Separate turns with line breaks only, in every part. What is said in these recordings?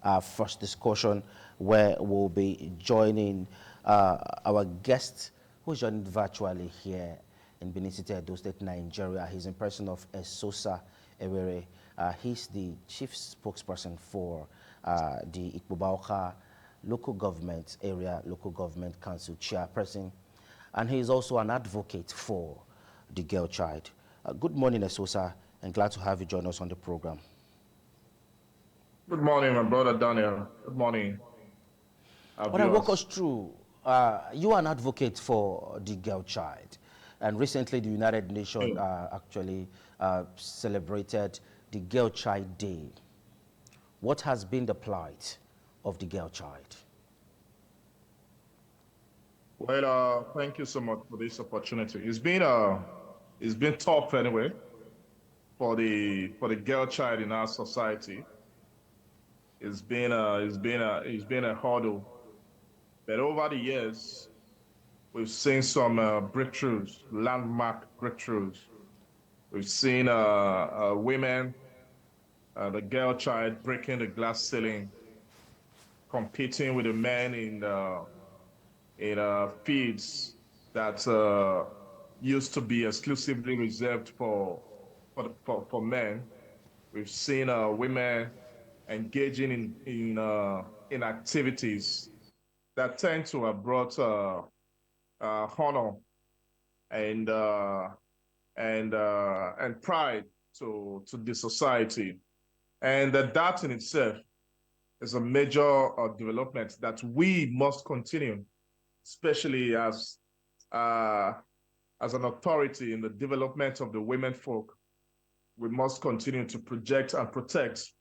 our first discussion, where we'll be joining our guest, who's joined virtually here in Benin City, Edo State, Nigeria. He's in person of Esosa Ewere. He's the chief spokesperson for the Ikpobauka Local Government Area Local Government Council chairperson, and he is also an advocate for the girl child. Good morning, Esosa, and glad to have you join us on the program.
Good morning, my brother Daniel. Good morning.
Walk us through. You are an advocate for the girl child, and recently the United Nations actually celebrated the Girl Child Day. What has been the plight of the girl child?
Well, thank you so much for this opportunity. It's been tough anyway for the girl child in our society. It's been a hurdle, but over the years we've seen some breakthroughs, landmark breakthroughs. We've seen women, the girl child breaking the glass ceiling, competing with the men in fields that used to be exclusively reserved for men. We've seen women engaging in activities that tend to have brought honor and and pride to the society, and that in itself is a major development that we must continue, especially as an authority in the development of the women folk. We must continue to project and protect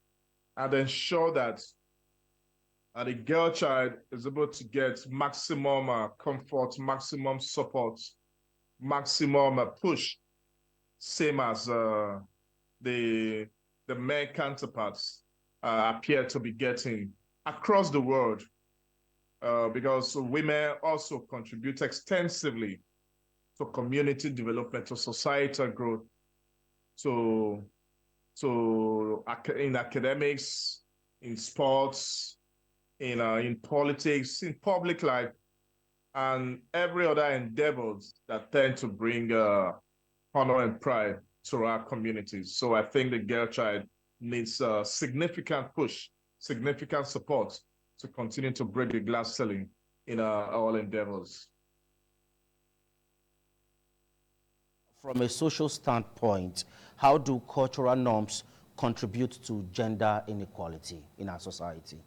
and ensure that the girl child is able to get maximum comfort, maximum support, maximum push, same as the male counterparts appear to be getting across the world, because women also contribute extensively to community development, to societal growth, in academics, in sports, in politics, in public life, and every other endeavors that tend to bring honor and pride to our communities. So I think the girl child needs a significant push, significant support to continue to break the glass ceiling in all endeavors.
From a social standpoint, how do cultural norms contribute to gender inequality in our society?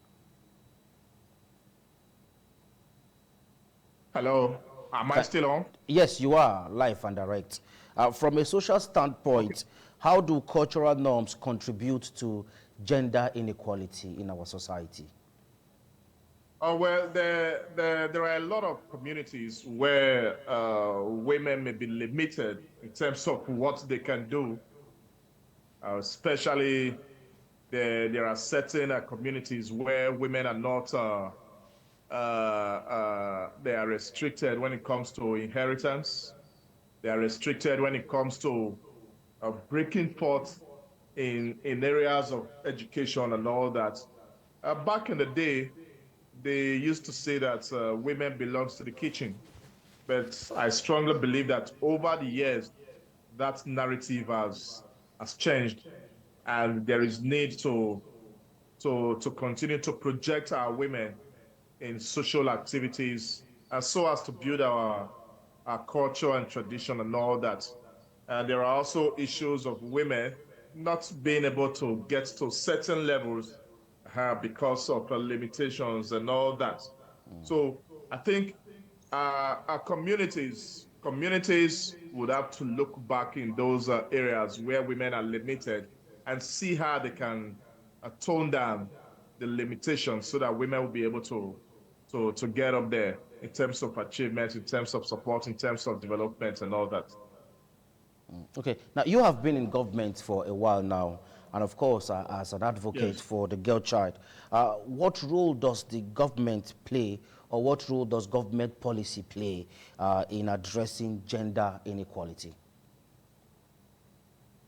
Hello, am I still on?
Yes, you are, live and direct. From a social standpoint, how do cultural norms contribute to gender inequality in our society?
Well, there are a lot of communities where women may be limited in terms of what they can do, especially there are certain communities where women are not, they are restricted when it comes to inheritance. They are restricted when it comes to breaking forth in areas of education and all that. Back in the day, they used to say that women belongs to the kitchen. But I strongly believe that over the years, that narrative has changed, and there is need to continue to project our women in social activities, so as to build our culture and tradition and all that. And there are also issues of women not being able to get to certain levels because of limitations and all that. So I think our communities would have to look back in those areas where women are limited and see how they can tone down the limitations so that women will be able to get up there in terms of achievement, in terms of support, in terms of development and all that.
Okay, now you have been in government for a while now, and of course, as an advocate
Yes.
for the girl child, what role does the government play, or what role does government policy play in addressing gender inequality?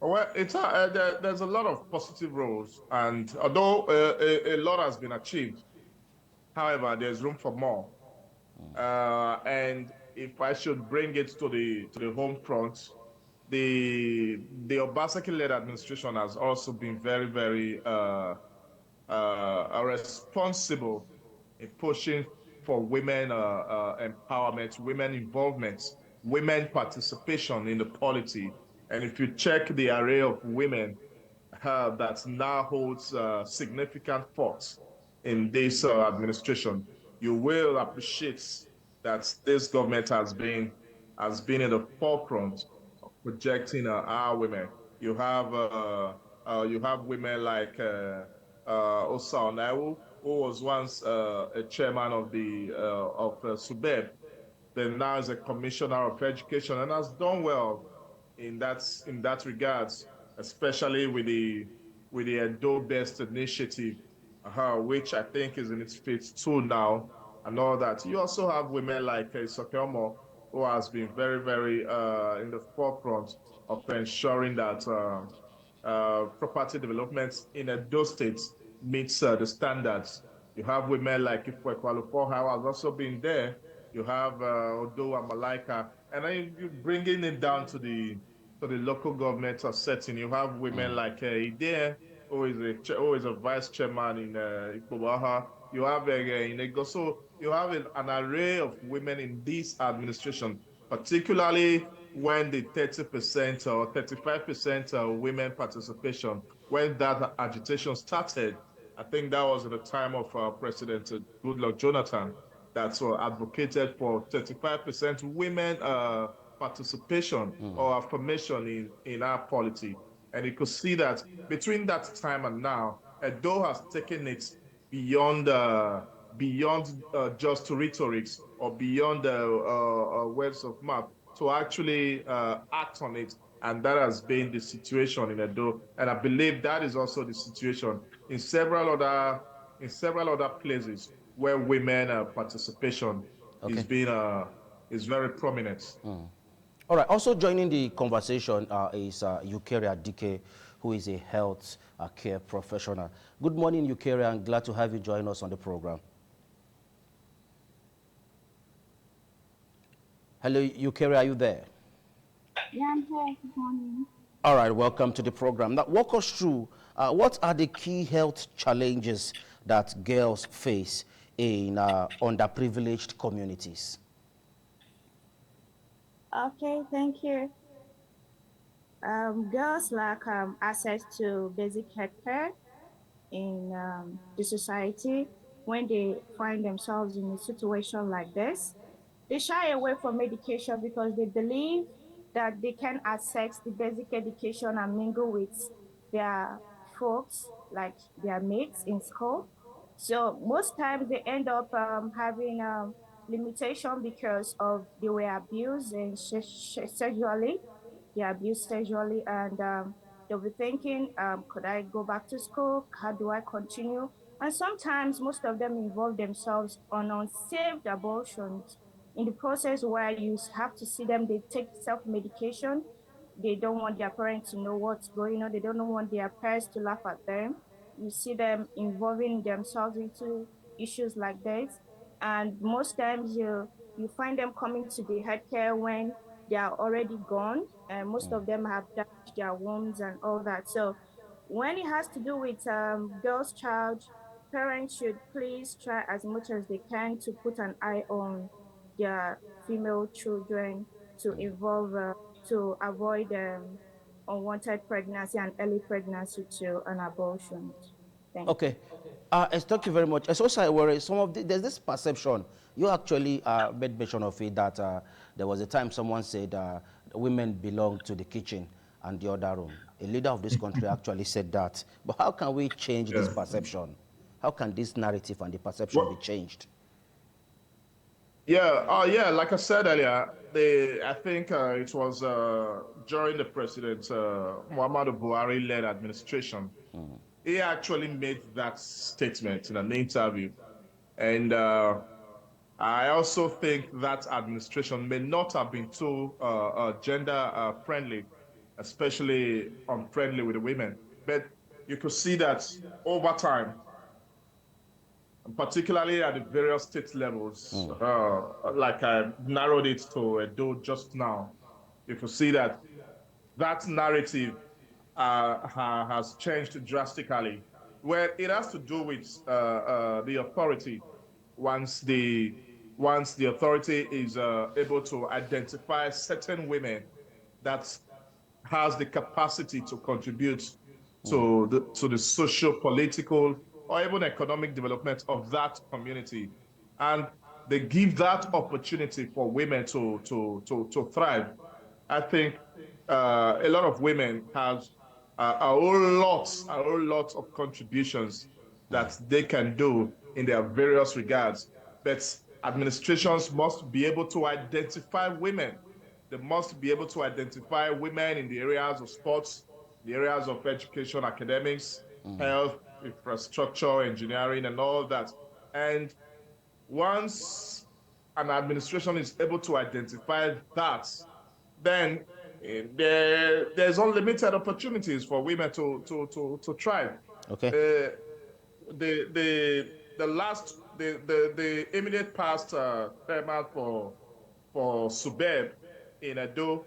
Well, there's a lot of positive roles, and although a lot has been achieved, however, there's room for more. And if I should bring it to the home front, the Obaseki-led administration has also been very responsible in pushing for women empowerment, women involvement, women participation in the polity. And if you check the array of women that now holds significant force in this administration, you will appreciate that this government has been in the forefront of projecting our women. You have women like Osa Onaiwu, who was once a chairman of SUBEB, then now is a commissioner of education and has done well in that regards, especially with the Edo Best initiative, which I think is in its phase 2 now, and all that. You also have women like Isokeomo, who has been very in the forefront of ensuring that property development in Edo State meets the standards. You have women like Ifwekwalufo, who has also been there. You have Odo Malaika, and then you bringing it down to the local government setting. You have women like Ide, who is a vice chairman in Ikpobaha. You have Inego. So you have an array of women in this administration, particularly when the 30% or 35% women participation, when that agitation started. I think that was at the time of President Goodluck Jonathan that advocated for 35% women participation or affirmation in our polity. And you could see that between that time and now, Edo has taken it beyond just rhetorics or beyond words of mouth to actually act on it. And that has been the situation in Edo. And I believe that is also the situation in several other places where women participation is
Okay.
being is very prominent.
All right. Also joining the conversation is Eukaria Dike, who is a health care professional. Good morning, Eukaria. I'm glad to have you join us on the program. Hello, Eukaria, are you there?
Yeah, I'm here. Good morning.
All right, welcome to the program. Now, walk us through what are the key health challenges that girls face in underprivileged communities?
Okay, thank you. Girls lack access to basic healthcare in the society when they find themselves in a situation like this. They shy away from medication because they believe that they can access the basic education and mingle with their folks, like their mates in school. So most times they end up having limitation because of they were abused and sexually. They are abused sexually, and they'll be thinking, could I go back to school? How do I continue? And sometimes most of them involve themselves on unsafe abortions in the process where you have to see them, they take self-medication. They don't want their parents to know what's going on. They don't want their parents to laugh at them. You see them involving themselves into issues like this. And most times you find them coming to the healthcare when they are already gone. And most of them have damaged their wombs and all that. So when it has to do with girls' child, parents should please try as much as they can to put an eye on their female children to involve to avoid unwanted pregnancy and early pregnancy to an abortion. Thank you.
Okay. Thank you very much. It's also I worry there's this perception. You actually made mention of it that there was a time someone said women belong to the kitchen and the other room. A leader of this country actually said that. But how can we change this
Yeah.
perception? How can this narrative and the perception be
Well,
changed?
yeah. Yeah. Like I said earlier, I think it was during the President Muhammadu Buhari-led administration. He actually made that statement in an interview, and I also think that administration may not have been too gender friendly especially unfriendly with the women. But you could see that over time, and particularly at the various state levels, like I narrowed it to Edo just now, you could see that that narrative has changed drastically, where it has to do with the authority. Once the once the authority is able to identify certain women that has the capacity to contribute to the social, political, or even economic development of that community. And they give that opportunity for women to thrive. I think a lot of women have a whole lot of contributions that they can do in their various regards. But administrations must be able to identify women. They must be able to identify women in the areas of sports, the areas of education, academics, health, infrastructure, engineering, and all that. And once an administration is able to identify that, then there's unlimited opportunities for women to thrive.
Okay.
Uh, the immediate past chairman for Subeb in Edo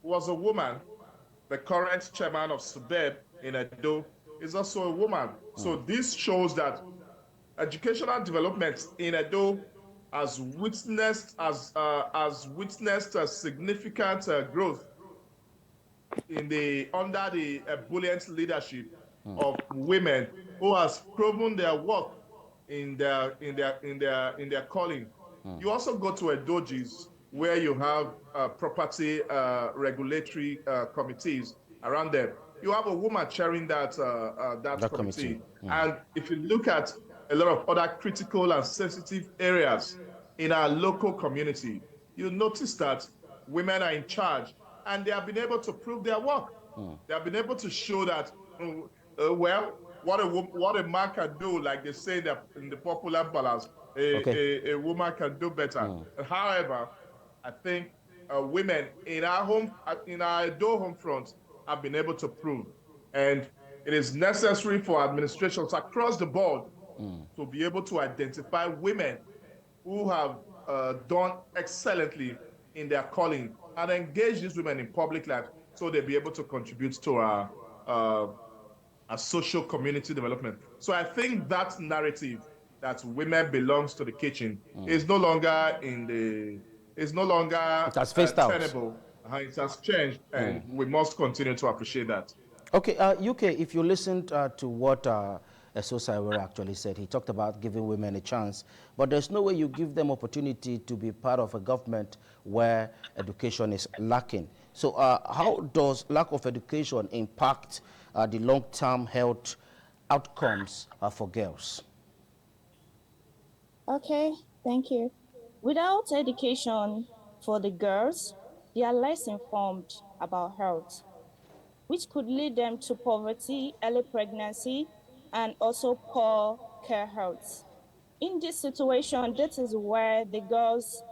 was a woman. The current chairman of Subeb in Edo is also a woman. So this shows that educational development in Edo has witnessed a significant growth in the under the ebullient leadership of women who has proven their worth in their calling. You also go to Edojis where you have property regulatory committees around them. You have a woman chairing that
That committee.
committee. And if you look at a lot of other critical and sensitive areas in our local community, you notice that women are in charge and they have been able to prove their work. They have been able to show that, well, what a man can do, like they say in the popular balance,
Okay.
a woman can do better. However, I think women in our Edo home front have been able to prove, and it is necessary for administrations across the board to be able to identify women who have done excellently in their calling and engage these women in public life so they'll be able to contribute to our social community development. So I think that narrative that women belongs to the kitchen is no longer is no longer
It has phased out.
tenable. It has changed, and we must continue to appreciate that.
Okay, UK, if you listened to what Esosa actually said, he talked about giving women a chance, but there's no way you give them opportunity to be part of a government where education is lacking. So how does lack of education impact the long-term health outcomes for girls?
Okay, thank you. Without education for the girls, they are less informed about health, which could lead them to poverty, early pregnancy, and also poor care health. In this situation, this is where the girls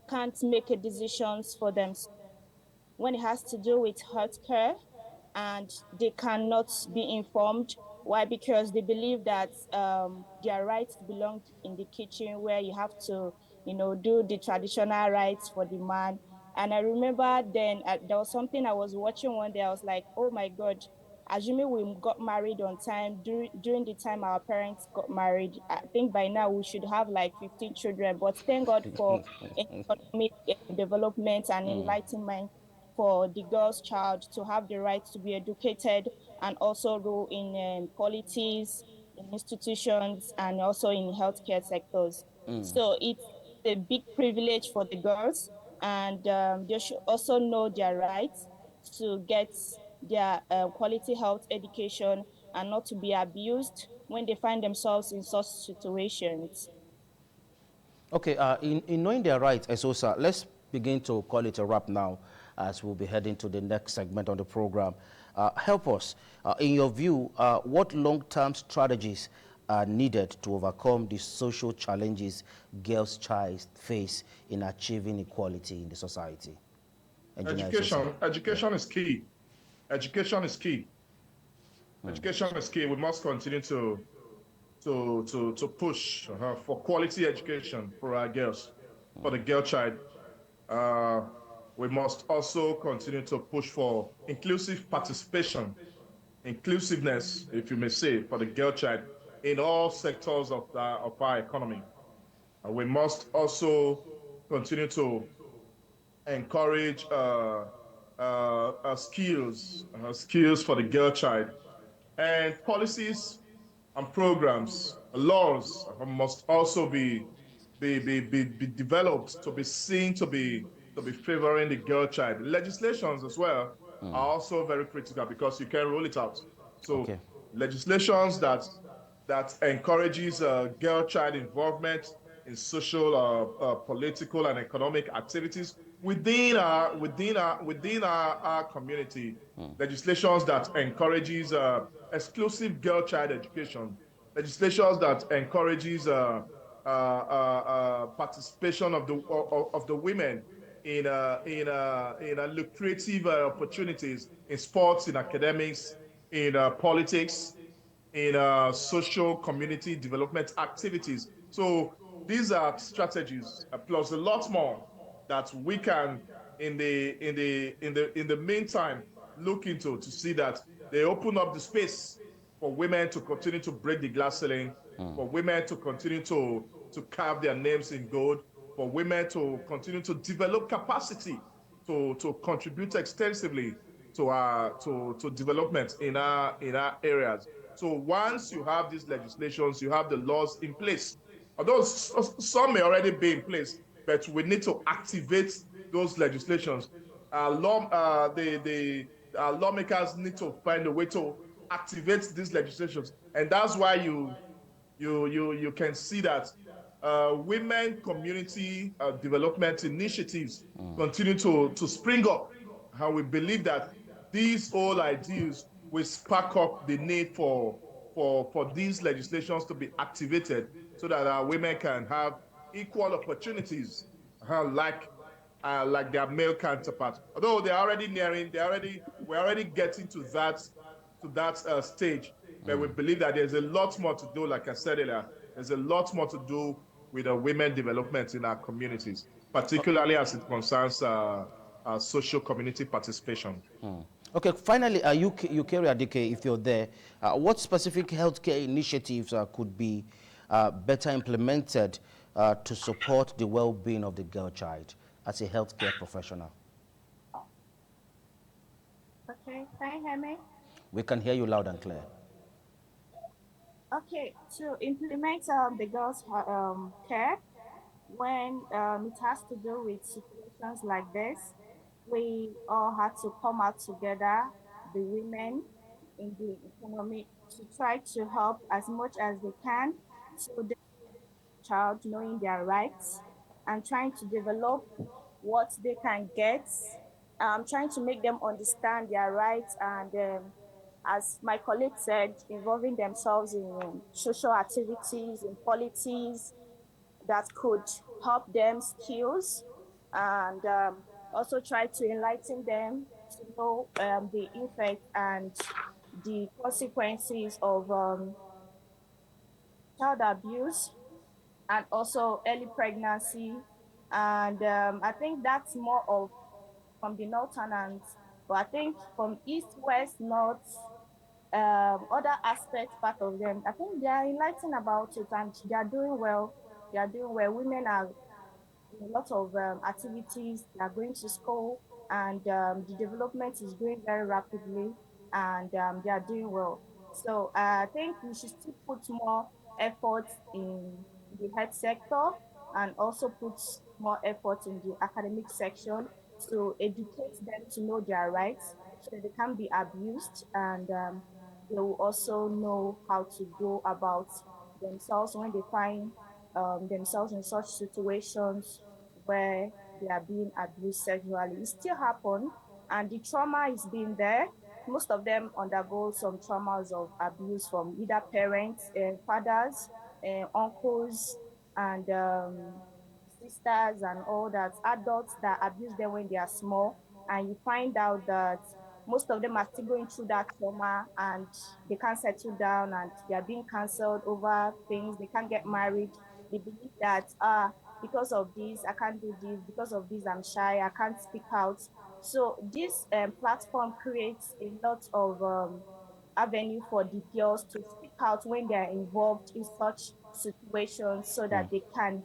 can't make a decisions for themselves when it has to do with healthcare, and they cannot be informed. Why? Because they believe that their rights belong in the kitchen, where you have to, do the traditional rights for the man. And I remember then there was something I was watching one day. I was like, oh my God, assuming we got married on time, during the time our parents got married, I think by now we should have like 15 children. But thank God for economic development and enlightenment for the girl's child to have the right to be educated and also role in politics, in institutions, and also in healthcare sectors. So it's a big privilege for the girls, and they should also know their rights to get their quality health education and not to be abused when they find themselves in such situations.
Okay, in knowing their rights, Esosa, let's begin to call it a wrap now as we'll be heading to the next segment on the program. Help us, in your view, what long-term strategies are needed to overcome the social challenges girls' child face in achieving equality in the society? Engineer Esosa.
Education is key. Education is key. Education is key. We must continue to push for quality education for our girls, for the girl child. Uh, we must also continue to push for inclusive participation, inclusiveness, if you may say, for the girl child in all sectors of our economy. We must also continue to encourage skills for the girl child, and policies and programs, laws must also be developed to be seen to be favoring the girl child. Legislations as well are also very critical because you can roll it out. So
Okay.
legislations that encourages girl child involvement in social, political, and economic activities within our community. Legislations that encourages exclusive girl child education. Legislations that encourages participation of the women in lucrative opportunities in sports, in academics, in politics, in social community development activities. So these are strategies, plus a lot more that we can, in the meantime, look into to see that they open up the space for women to continue to break the glass ceiling, for women to continue to carve their names in gold, for women to continue to develop capacity to contribute extensively to development in our areas. So once you have these legislations, you have the laws in place. Although some may already be in place, but we need to activate those legislations. Lawmakers need to find a way to activate these legislations, and that's why you can see that women community development initiatives continue to spring up. And we believe that these all ideas will spark up the need for these legislations to be activated so that our women can have equal opportunities, like their male counterparts. Although we're already getting to that stage, but we believe that there's a lot more to do. Like I said earlier, there's a lot more to do with the women development in our communities, particularly as it concerns social community participation.
Okay, finally, Eukarya Adike, if you're there, what specific healthcare initiatives could be better implemented to support the well-being of the girl child as a healthcare professional?
Okay, can you hear me?
We can hear you loud and clear.
Okay, to implement the girls' care when it has to do with situations like this, we all had to come out together, the women in the economy, to try to help as much as they can to the child knowing their rights and trying to develop what they can get, trying to make them understand their rights and as my colleague said, involving themselves in social activities, in policies, that could help them skills and also try to enlighten them to know the effect and the consequences of child abuse and also early pregnancy. And I think that's more of from the northerners, but I think from east, west, north, other aspects, part of them, I think they are enlightened about it and they are doing well. They are doing well. Women are a lot of activities. They are going to school, and the development is going very rapidly, and they are doing well. So I think we should still put more effort in the health sector and also put more effort in the academic section to educate them to know their rights so that they can be abused and they will also know how to go about themselves when they find themselves in such situations where they are being abused sexually. It still happen, and the trauma is being there. Most of them undergo some traumas of abuse from either parents, fathers, uncles, and sisters, and all that. Adults that abuse them when they are small, and you find out that most of them are still going through that trauma and they can't settle down and they are being cancelled over things. They can't get married. They believe that because of this I can't do this, because of this I'm shy, I can't speak out. So this platform creates a lot of avenue for the girls to speak out when they are involved in such situations so that they can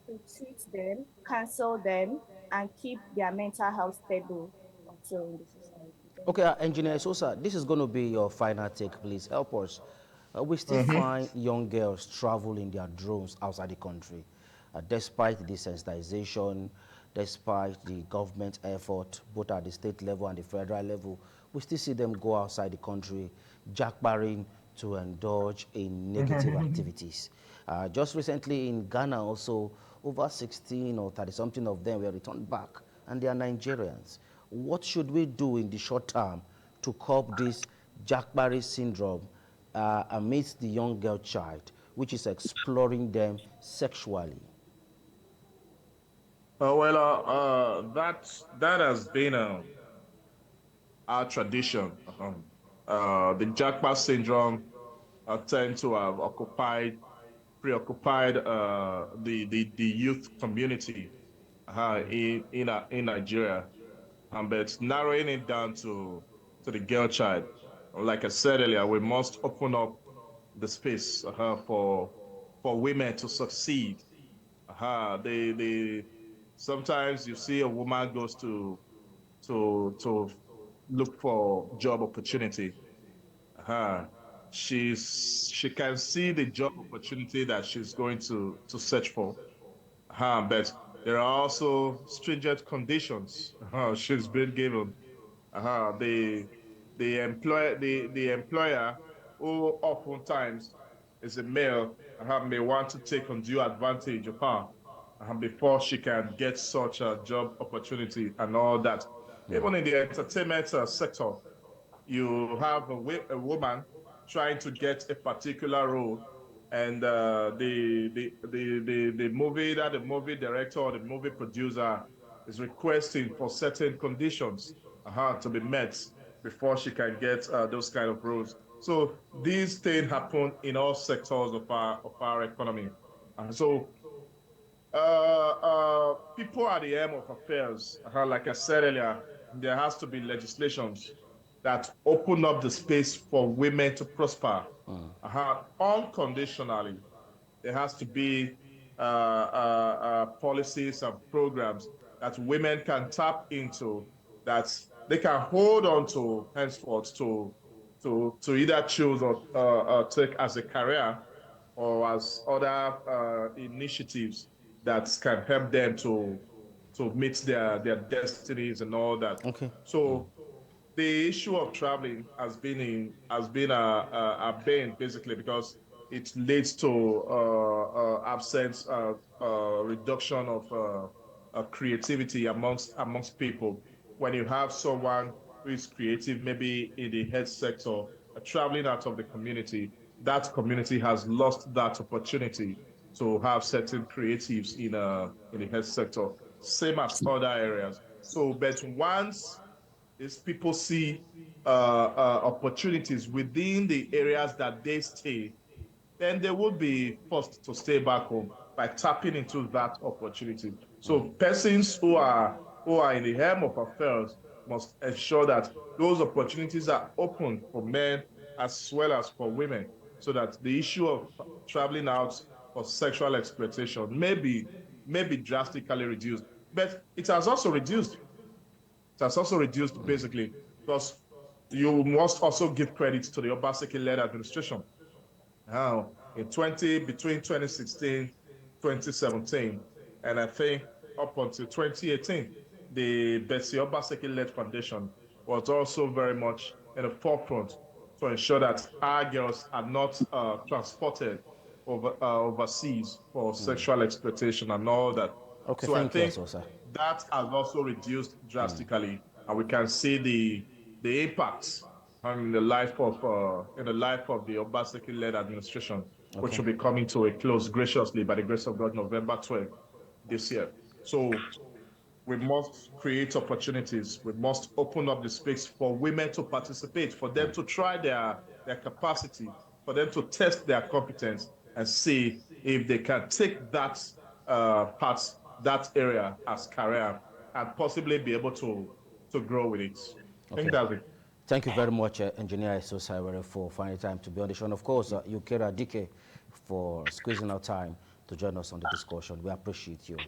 to treat them, counsel them, and keep their mental health stable also in the society. Thank
Okay, Engineer Sosa, this is going to be your final take. Please help us. We still find young girls travel in their drones outside the country, despite the sensitization, despite the government effort, both at the state level and the federal level. We still see them go outside the country, jackbarring to indulge in negative activities. Just recently in Ghana also, over 16 or 30 something of them were returned back, and they are Nigerians. What should we do in the short term to curb this Jack Barry syndrome amidst the young girl child, which is exploring them sexually?
That has been our tradition. The Jackpot syndrome tend to have preoccupied the youth community in Nigeria, but narrowing it down to the girl child. Like I said earlier, we must open up the space for women to succeed. They sometimes you see a woman goes to look for job opportunity. Uh, she can see the job opportunity that she's going to search for. But there are also stringent conditions she's been given. The the employer, who oftentimes is a male, may want to take undue advantage of her before she can get such a job opportunity and all that. Even in the entertainment sector, you have a woman trying to get a particular role, and the movie that the movie director or the movie producer is requesting for certain conditions to be met before she can get those kind of roles. So these things happen in all sectors of our economy. So people at the helm of affairs, like I said earlier, there has to be legislations that open up the space for women to prosper unconditionally. There has to be policies and programs that women can tap into, that they can hold on to henceforth to either choose or take as a career or as other initiatives that can help them to meet their destinies and all that.
Okay.
So the issue of traveling has been a bane basically, because it leads to absence reduction of creativity amongst people. When you have someone who is creative, maybe in the health sector, traveling out of the community, that community has lost that opportunity to have certain creatives in the health sector, same as other areas. So, but once is people see opportunities within the areas that they stay, then they would be forced to stay back home by tapping into that opportunity. So persons who are in the helm of affairs must ensure that those opportunities are open for men as well as for women, so that the issue of traveling out for sexual exploitation may be drastically reduced. But it has also reduced. It has also reduced basically because you must also give credit to the Obaseki-led administration. Now, between 2016, 2017, and I think up until 2018, the Betsy Obaseki-led foundation was also very much in the forefront to ensure that our girls are not transported overseas for sexual exploitation and all that.
Okay,
So I
thank you,
think
Asosa.
that has also reduced drastically, and we can see the impacts in the life of the Obaseki-led administration, which
Okay.
will be coming to a close graciously by the grace of God, November 12th this year. So we must create opportunities. We must open up the space for women to participate, for them to try their capacity, for them to test their competence and see if they can take that part, that area as career and possibly be able to grow with it. I think
Okay.
that's it.
Thank you very much, Engineer Esosaiwere, for finding time to be on the show. And of course, Yukera Dike for squeezing out time to join us on the discussion. We appreciate you.